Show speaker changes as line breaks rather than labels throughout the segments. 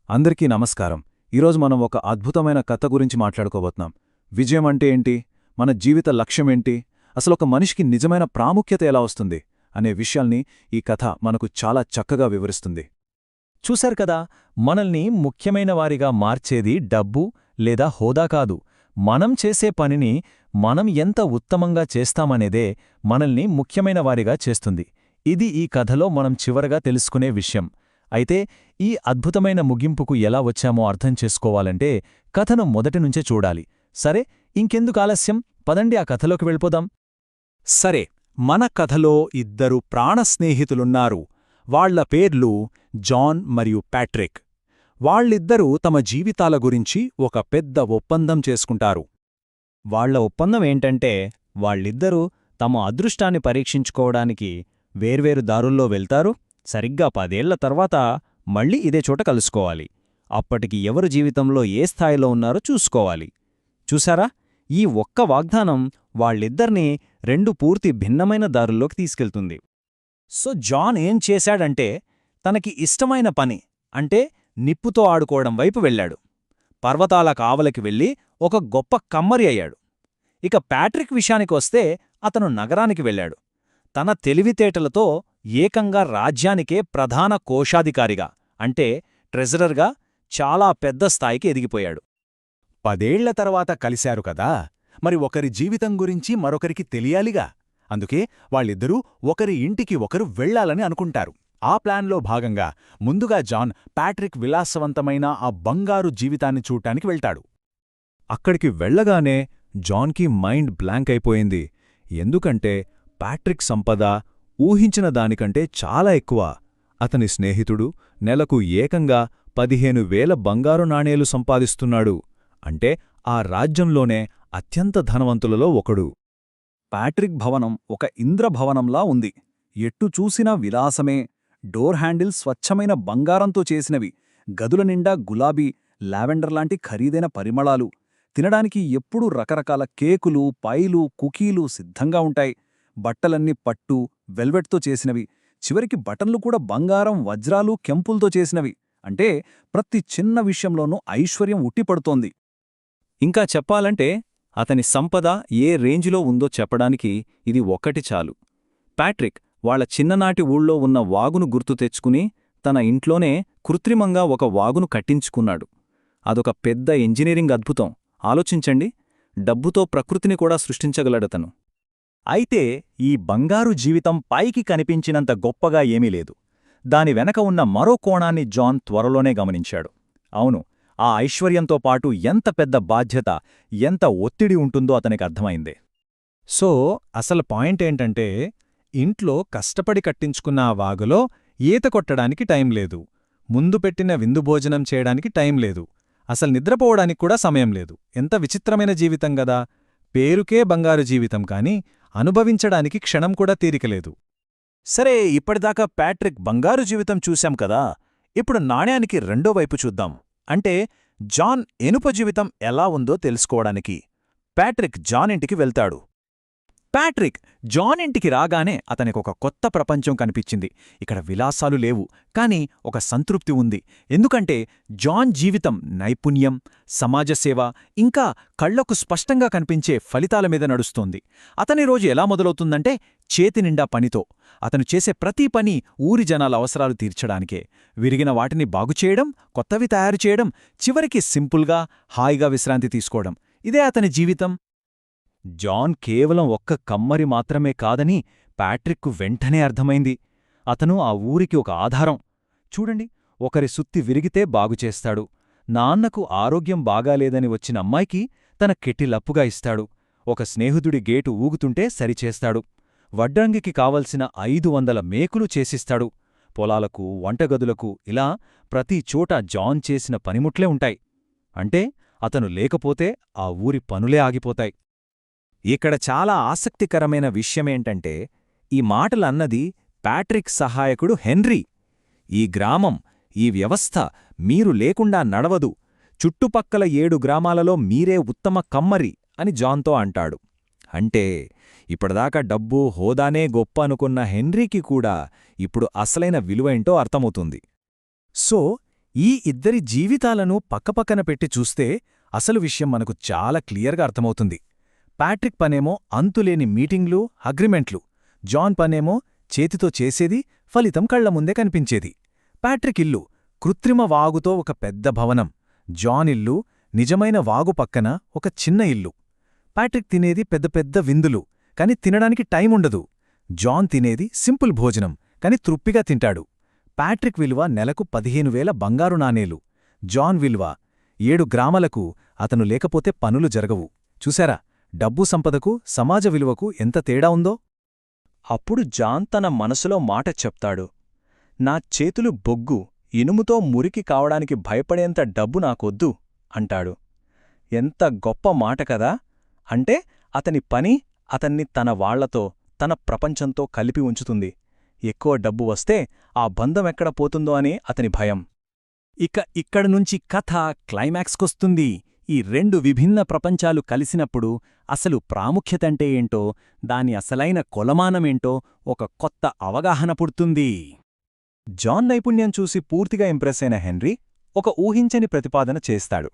అందరికీ నమస్కారం. ఈరోజు మనం ఒక అద్భుతమైన కథ గురించి మాట్లాడుకోబోతున్నాం. విజయం అంటే ఏంటి, మన జీవిత లక్ష్యమేంటి, అసలొక మనిషికి నిజమైన ప్రాముఖ్యత ఎలా వస్తుంది అనే విషయాల్ని ఈ కథ మనకు చాలా చక్కగా వివరిస్తుంది.
చూశారు కదా, మనల్ని ముఖ్యమైన వారిగా మార్చేది డబ్బు లేదా హోదా కాదు. మనం చేసే పనిని మనం ఎంత ఉత్తమంగా చేస్తామనేదే మనల్ని ముఖ్యమైన వారిగా చేస్తుంది. ఇది ఈ కథలో మనం చివరగా తెలుసుకునే విషయం. అయితే ఈ అద్భుతమైన ముగింపుకు ఎలా వచ్చామో అర్థం చేసుకోవాలంటే కథను మొదటినుంచే చూడాలి. సరే, ఇంకెందుకు ఆలస్యం, పదండి ఆ కథలోకి వెళ్ళిపోదాం.
సరే, మన కథలో ఇద్దరు ప్రాణస్నేహితులున్నారు. వాళ్ల పేర్లు జాన్ మరియు ప్యాట్రిక్. వాళ్ళిద్దరూ తమ జీవితాల గురించి ఒక పెద్ద ఒప్పందం చేసుకుంటారు.
వాళ్ల ఒప్పందం ఏంటంటే, వాళ్ళిద్దరూ తమ అదృష్టాన్ని పరీక్షించుకోవడానికి వేర్వేరు దారుల్లో వెళ్తారు. సరిగ్గా 10 ఏళ్ల తర్వాత మళ్ళీ ఇదే చోట కలుసుకోవాలి. అప్పటికి ఎవరు జీవితంలో ఏ స్థాయిలో ఉన్నారో చూసుకోవాలి. చూశారా, ఈ ఒక్క వాగ్దానం వాళ్ళిద్దర్నీ రెండు పూర్తి భిన్నమైన దారుల్లోకి తీసుకెళ్తుంది.
సో జాన్ ఏం చేశాడంటే, తనకి ఇష్టమైన పని అంటే నిప్పుతో ఆడుకోవడం వైపు వెళ్ళాడు. పర్వతాల కావలికి వెళ్ళి ఒక గొప్ప కమ్మరి అయ్యాడు. ఇక ప్యాట్రిక్ విషయానికొస్తే అతను నగరానికి వెళ్ళాడు. తన తెలివితేటలతో ఏకంగా రాజ్యానికే ప్రధాన కోశాధికారిగా అంటే ట్రెజరర్గా చాలా పెద్ద స్థాయికి ఎదిగిపోయాడు.
10 ఏళ్ల తర్వాత కలిశారు కదా, మరి ఒకరి జీవితం గురించి మరొకరికి తెలియాలిగా. అందుకే వాళ్ళిద్దరూ ఒకరి ఇంటికి ఒకరు వెళ్లాలని అనుకుంటారు. ఆ ప్లాన్లో భాగంగా ముందుగా జాన్ ప్యాట్రిక్ విలాసవంతమైన ఆ బంగారు జీవితాన్ని చూడటానికి వెళ్తాడు.
అక్కడికి వెళ్లగానే జాన్కి మైండ్ బ్లాంక్ అయిపోయింది. ఎందుకంటే ప్యాట్రిక్ సంపద ఊహించిన దానికంటే చాలా ఎక్కువ. అతని స్నేహితుడు నెలకు ఏకంగా 15,000 బంగారు నాణేలు సంపాదిస్తున్నాడు. అంటే ఆ రాజ్యంలోనే అత్యంత ధనవంతులలో ఒకడు. ప్యాట్రిక్ భవనం ఒక ఇంద్రభవనంలా ఉంది. ఎట్టు చూసినా విలాసమే. డోర్ హ్యాండిల్స్ స్వచ్ఛమైన బంగారంతో చేసినవి. గదుల నిండా గులాబీ, లావెండర్ లాంటి ఖరీదైన పరిమళాలు. తినడానికి ఎప్పుడూ రకరకాల కేకులు, పైలు, కుకీలు సిద్ధంగా ఉంటాయి. బట్టలన్నీ పట్టు, వెల్వెట్తో చేసినవి. చివరికి బటన్లు కూడా బంగారం, వజ్రాలు, కెంపులతో చేసినవి. అంటే ప్రతి చిన్న విషయంలోనూ ఐశ్వర్యం ఉట్టిపడుతోంది. ఇంకా చెప్పాలంటే అతని సంపద ఏ రేంజిలో ఉందో చెప్పడానికి ఇది ఒక్కటి చాలు. ప్యాట్రిక్ వాళ్ల చిన్ననాటి ఊళ్ళో ఉన్న వాగును గుర్తు తెచ్చుకుని తన ఇంట్లోనే కృత్రిమంగా ఒక వాగును కట్టించుకున్నాడు. అదొక పెద్ద ఇంజనీరింగ్ అద్భుతం. ఆలోచించండి, డబ్బుతో ప్రకృతిని కూడా సృష్టించగలడతను.
అయితే ఈ బంగారు జీవితం పైకి కనిపించినంత గొప్పగా ఏమీ లేదు. దాని వెనక ఉన్న మరో కోణాన్ని జాన్ త్వరలోనే గమనించాడు. అవును, ఆ ఐశ్వర్యంతో పాటు ఎంత పెద్ద బాధ్యత, ఎంత ఒత్తిడి ఉంటుందో అతనికి అర్థమైంది.
సో అసలు పాయింట్ ఏంటంటే, ఇంట్లో కష్టపడి కట్టించుకున్న ఆ వాగులో ఈత కొట్టడానికి టైం లేదు. ముందు పెట్టిన విందు భోజనం చేయడానికి టైం లేదు. అసలు నిద్రపోవడానికి కూడా సమయం లేదు. ఎంత విచిత్రమైన జీవితం గదా. పేరుకే బంగారు జీవితం కాని అనుభవించడానికి క్షణం కూడా తీరికలేదు. సరే, ఇప్పటిదాకా ప్యాట్రిక్ బంగారు జీవితం చూశాం కదా. ఇప్పుడు నాణ్యానికి రెండో వైపు చూద్దాం. అంటే జాన్ ఎనుప జీవితం ఎలా ఉందో తెలుసుకోవడానికి. ప్యాట్రిక్ జాన్ ఇంటికి వెళ్తాడు. ప్యాట్రిక్ జాన్ ఇంటికి రాగానే అతనికొక కొత్త ప్రపంచం కనిపించింది. ఇక్కడ విలాసాలు లేవు, కాని ఒక సంతృప్తి ఉంది. ఎందుకంటే జాన్ జీవితం నైపుణ్యం, సమాజసేవ, ఇంకా కళ్లకు స్పష్టంగా కనిపించే ఫలితాల మీద నడుస్తోంది. అతని రోజు ఎలా మొదలవుతుందంటే చేతినిండా పనితో. అతను చేసే ప్రతి పని ఊరి జనాల అవసరాలు తీర్చడానికే. విరిగిన వాటిని బాగుచేయడం, కొత్తవి తయారు చేయడం, చివరికి సింపుల్గా హాయిగా విశ్రాంతి తీసుకోవడం. ఇదే అతని జీవితం. జాన్ కేవలం ఒక్క కమ్మరి మాత్రమే కాదని ప్యాట్రిక్కు వెంటనే అర్థమైంది. అతను ఆ ఊరికి ఒక ఆధారం. చూడండి, ఒకరి సుత్తి విరిగితే బాగుచేస్తాడు. నాన్నకు ఆరోగ్యం బాగాలేదని వచ్చిన అమ్మాయికి తన కెట్టిలప్పుగా ఇస్తాడు. ఒక స్నేహితుడి గేటు ఊగుతుంటే సరిచేస్తాడు. వడ్రంగికి కావలసిన 500 మేకులు చేసిస్తాడు. పొలాలకు, వంటగదులకు, ఇలా ప్రతి చోట జాన్ చేసిన పనిముట్లే ఉంటాయి. అంటే అతను లేకపోతే ఆ ఊరి పనులే ఆగిపోతాయి. ఇక్కడ చాలా ఆసక్తికరమైన విషయమేంటంటే, ఈ మాటలన్నది ప్యాట్రిక్ సహాయకుడు హెన్రీ. ఈ గ్రామం, ఈ వ్యవస్థ మీరు లేకుండా నడవదు. చుట్టుపక్కల 7 గ్రామాలలో మీరే ఉత్తమ కమ్మరి అని జాన్తో అంటాడు. అంటే ఇప్పటిదాకా డబ్బు, హోదానే గొప్ప అనుకున్న హెన్రీకి కూడా ఇప్పుడు అసలైన విలువేంటో అర్థమవుతుంది. సో ఈ ఇద్దరి జీవితాలను పక్కపక్కన పెట్టి చూస్తే అసలు విషయం మనకు చాలా క్లియర్గా అర్థమవుతుంది. ప్యాట్రిక్ పనేమో అంతులేని మీటింగ్లు, అగ్రిమెంట్లు. జాన్ పనేమో చేతితో చేసేది, ఫలితం కళ్ల ముందే కనిపించేది. ప్యాట్రిక్ ఇల్లు కృత్రిమ వాగుతో ఒక పెద్ద భవనం. జాన్ ఇల్లు నిజమైన వాగు పక్కన ఒక చిన్న ఇల్లు. ప్యాట్రిక్ తినేది పెద్ద పెద్ద విందులు, కాని తినడానికి టైముండదు. జాన్ తినేది సింపుల్ భోజనం, కాని తృప్తిగా తింటాడు. ప్యాట్రిక్ విలువ నెలకు 15,000 బంగారు నాణేలు. జాన్ విలువ 7 గ్రాములకు. అతను లేకపోతే పనులు జరగవు. చూశారా, డబ్బు సంపదకు, సమాజ విలువకు ఎంత తేడా ఉందో?
అప్పుడు జాన్ తన మనసులో మాట చెప్తాడు. నా చేతులు బొగ్గు, ఇనుముతో మురికి కావడానికి భయపడేంత డబ్బు నాకొద్దు అంటాడు. ఎంత గొప్ప మాట కదా! అంటే అతని పని అతన్ని తన వాళ్లతో, తన ప్రపంచంతో కలిపి ఉంచుతుంది. ఎక్కువ డబ్బు వస్తే ఆ బంధం ఎక్కడ పోతుందో అని అతని భయం.
ఇక్కడనుంచి కథ క్లైమాక్స్కొస్తుంది. ఈ 2 విభిన్న ప్రపంచాలు కలిసినప్పుడు అసలు ప్రాముఖ్యతంటే ఏంటో, దాని అసలైన కొలమానమేంటో ఒక కొత్త అవగాహన పుడుతుంది.
జాన్ నైపుణ్యం చూసి పూర్తిగా ఇంప్రెస్ అయిన హెన్రీ ఒక ఊహించని ప్రతిపాదన చేస్తాడు.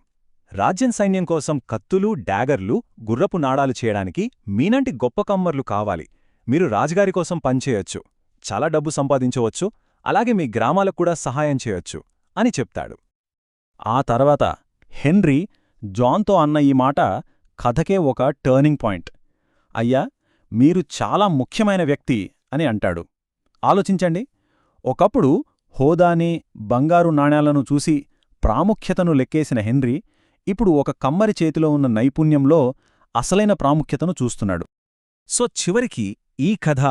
రాజ్యం సైన్యం కోసం కత్తులు, డాగర్లు, గుర్రపు నాడాలు చేయడానికి మీనంటి గొప్ప కమ్మర్లు కావాలి. మీరు రాజుగారి కోసం పనిచేయొచ్చు, చాలా డబ్బు సంపాదించవచ్చు, అలాగే మీ గ్రామాలకు కూడా సహాయం చేయొచ్చు అని చెప్తాడు. ఆ తర్వాత హెన్రీ జాన్తో అన్న ఈ మాట కథకే ఒక టర్నింగ్ పాయింట్. అయ్యా, మీరు చాలా ముఖ్యమైన వ్యక్తి అని అంటాడు. ఆలోచించండి, ఒకప్పుడు హోదాని, బంగారు నాణేలను చూసి ప్రాముఖ్యతను లెక్కేసిన హెన్రీ ఇప్పుడు ఒక కమ్మరి చేతిలో ఉన్న నైపుణ్యంలో అసలైన ప్రాముఖ్యతను చూస్తున్నాడు.
సో చివరికి ఈ కథ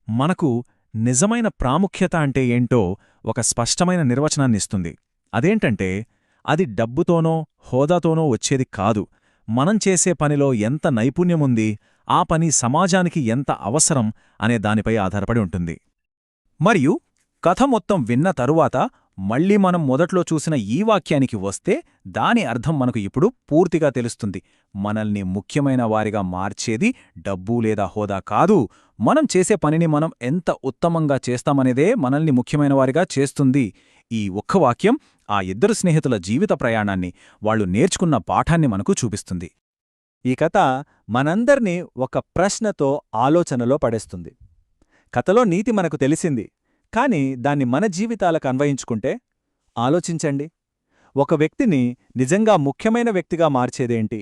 మనకు నిజమైన ప్రాముఖ్యత అంటే ఏంటో ఒక స్పష్టమైన నిర్వచనాన్నిస్తుంది. అదేంటంటే, అది డబ్బుతోనో హోదాతోనో వచ్చేది కాదు. మనం చేసే పనిలో ఎంత నైపుణ్యముంది, ఆ పని సమాజానికి ఎంత అవసరం అనే దానిపై ఆధారపడి ఉంటుంది. మరియు కథ మొత్తం విన్న తరువాత మళ్ళీ మనం మొదట్లో చూసిన ఈ వాక్యానికి వస్తే దాని అర్థం మనకు ఇప్పుడు పూర్తిగా తెలుస్తుంది. మనల్ని ముఖ్యమైన వారిగా మార్చేది డబ్బు లేదా హోదా కాదు, మనం చేసే పనిని మనం ఎంత ఉత్తమంగా చేస్తామనేదే మనల్ని ముఖ్యమైన వారిగా చేస్తుంది. ఈ ఒక్క వాక్యం ఆ ఇద్దరు స్నేహితుల జీవిత ప్రయాణాన్ని, వాళ్ళు నేర్చుకున్న పాఠాన్ని మనకు చూపిస్తుంది.
ఈ కథ మనందర్నీ ఒక ప్రశ్నతో ఆలోచనలో పడేస్తుంది. కథలో నీతి మనకు తెలిసింది, కాని దాన్ని మన జీవితాలకు అన్వయించుకుంటే ఆలోచించండి, ఒక వ్యక్తిని నిజంగా ముఖ్యమైన వ్యక్తిగా మార్చేదేంటి?